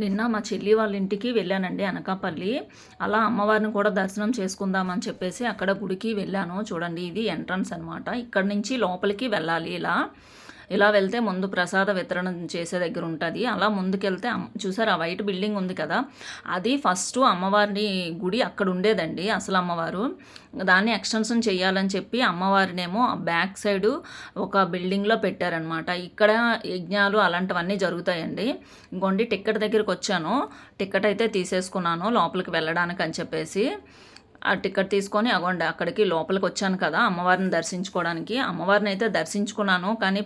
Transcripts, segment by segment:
నిన్న మా చెల్లి వాళ్ళ ఇంటికి వెళ్ళానండి అనకాపల్లి. అలా అమ్మవారిని కూడా దర్శనం చేసుకుందామని చెప్పేసి అక్కడ గుడికి వెళ్ళాను. చూడండి ఇది ఎంట్రన్స్ అనమాట. ఇక్కడి నుంచి లోపలికి వెళ్ళాలి ఇలా. ఇలా వెళ్తే ముందు ప్రసాద వితరణ చేసే దగ్గర ఉంటుంది. అలా ముందుకెళ్తే చూసారు ఆ వైట్ బిల్డింగ్ ఉంది కదా, అది ఫస్ట్ అమ్మవారిని గుడి అక్కడ ఉండేదండి అసలు అమ్మవారు. దాన్ని ఎక్స్టెన్షన్ చేయాలని చెప్పి అమ్మవారినేమో బ్యాక్ సైడు ఒక బిల్డింగ్లో పెట్టారనమాట. ఇక్కడ యజ్ఞాలు అలాంటివన్నీ జరుగుతాయండి. ఇంకోండి టికెట్ దగ్గరికి వచ్చాను, టికెట్ అయితే తీసేసుకున్నాను లోపలికి వెళ్ళడానికి అని చెప్పేసి. ఆ టికెట్ తీసుకొని అగోండి అక్కడికి లోపలికి వచ్చాను కదా అమ్మవారిని దర్శించుకోవడానికి. అమ్మవారిని అయితే దర్శించుకున్నాను, కానీ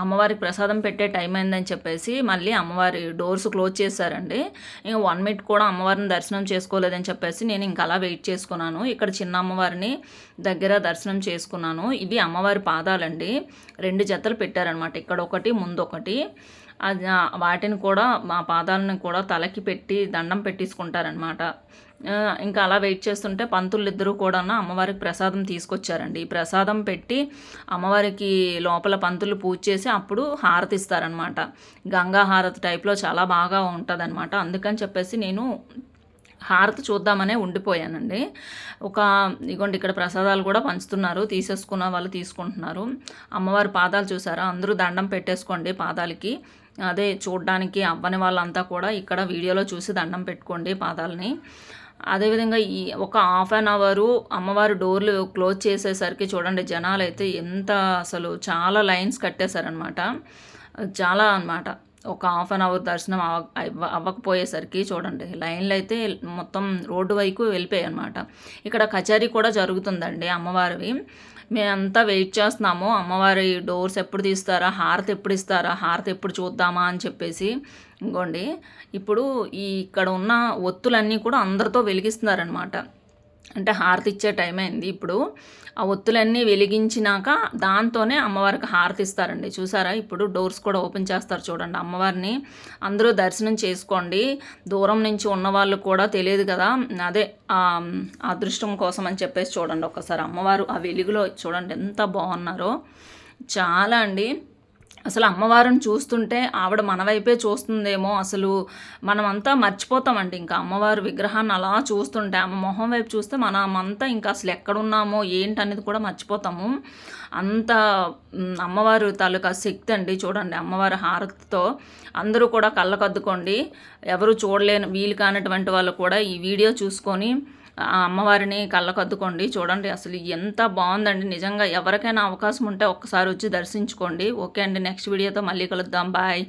అమ్మవారికి ప్రసాదం పెట్టే టైం అయిందని చెప్పేసి మళ్ళీ అమ్మవారి డోర్స్ క్లోజ్ చేశారండి. ఇంకా 1 మినిట్ కూడా అమ్మవారిని దర్శనం చేసుకోలేదని చెప్పేసి నేను ఇంకా అలా వెయిట్ చేసుకున్నాను. ఇక్కడ చిన్న అమ్మవారిని దగ్గర దర్శనం చేసుకున్నాను. ఇవి అమ్మవారి పాదాలండి, 2 జతలు పెట్టారనమాట, ఇక్కడ ఒకటి ముందొకటి. అది వాటిని కూడా మా పాదాలను కూడా తలకి పెట్టి దండం పెట్టించుకుంటారనమాట. ఇంకా అలా వెయిట్ చేస్తుంటే పంతులు ఇద్దరు కూడా అమ్మవారికి ప్రసాదం తీసుకొచ్చారండి. ఈ ప్రసాదం పెట్టి అమ్మవారికి లోపల పంతులు పూజ చేసి అప్పుడు హారతి ఇస్తారనమాట. గంగా హారతి టైప్లో చాలా బాగా ఉంటుందన్నమాట. అందుకని చెప్పేసి నేను హారతి చూద్దామనే ఉండిపోయానండి. ఇగోండి ఇక్కడ ప్రసాదాలు కూడా పంచుతున్నారు, తీసేసుకున్న వాళ్ళు తీసుకుంటున్నారు. అమ్మవారి పాదాలు చూసారా, అందరూ దండం పెట్టేసుకోండి పాదాలకి. అదే చూడడానికి అవ్వని వాళ్ళంతా కూడా ఇక్కడ వీడియోలో చూసి దండం పెట్టుకోండి పాదాలని. అదేవిధంగా ఈ ఒక హాఫ్ అన్ అవరు అమ్మవారి డోర్లు క్లోజ్ చేసేసరికి చూడండి జనాలు అయితే ఎంత అసలు చాలా లైన్స్ కట్టేశారనమాట. చాలా అనమాట. ఒక హాఫ్ అన్ అవర్ దర్శనం అవ్వకపోయేసరికి చూడండి లైన్లు అయితే మొత్తం రోడ్డు వైపు వెళ్ళిపోయాయి అనమాట. ఇక్కడ కచేరీ కూడా జరుగుతుందండి అమ్మవారివి. మేమంతా వెయిట్ చేస్తున్నాము, అమ్మవారి డోర్స్ ఎప్పుడు తీస్తారా, హారతి ఎప్పుడు ఇస్తారా, హారతి ఎప్పుడు చూద్దామా అని చెప్పేసి. ఇంకోండి ఇప్పుడు ఇక్కడ ఉన్న ఒత్తులన్నీ కూడా అందరితో వెలిగిస్తున్నారనమాట. అంటే హారతి ఇచ్చే టైం అయింది ఇప్పుడు. ఆ ఒత్తులన్నీ వెలిగించినాక దాంతోనే అమ్మవారికి హారతి ఇస్తారండి. చూసారా ఇప్పుడు డోర్స్ కూడా ఓపెన్ చేస్తారు చూడండి. అమ్మవారిని అందరూ దర్శనం చేసుకోండి. దూరం నుంచి ఉన్నవాళ్ళు కూడా తెలియదు కదా, అదే అదృష్టం కోసం అని చెప్పేసి చూడండి ఒక్కసారి అమ్మవారు ఆ వెలుగులో చూడండి ఎంత బాగున్నారో. చాలా అండి, అసలు అమ్మవారిని చూస్తుంటే ఆవిడ మన వైపే చూస్తుందేమో, అసలు మనమంతా మర్చిపోతామండి. ఇంకా అమ్మవారి విగ్రహాన్ని అలా చూస్తుంటే ఆమె మొహం వైపు చూస్తే మనమంతా ఇంకా అసలు ఎక్కడున్నామో ఏంటనేది కూడా మర్చిపోతాము. అంత అమ్మవారు తాలూకా శక్తి అండి. చూడండి అమ్మవారి హారతితో అందరూ కూడా కళ్ళకద్దుకోండి. ఎవరు చూడలేని వీలు కానటువంటి వాళ్ళు కూడా ఈ వీడియో చూసుకొని ఆ అమ్మవారిని కళ్ళకద్దుకోండి. చూడండి అసలు ఎంత బాగుందండి నిజంగా. ఎవరికైనా అవకాశం ఉంటే ఒక్కసారి వచ్చి దర్శించుకోండి. ఓకే అండి, నెక్స్ట్ వీడియోతో మళ్ళీ కలుద్దాం. బాయ్.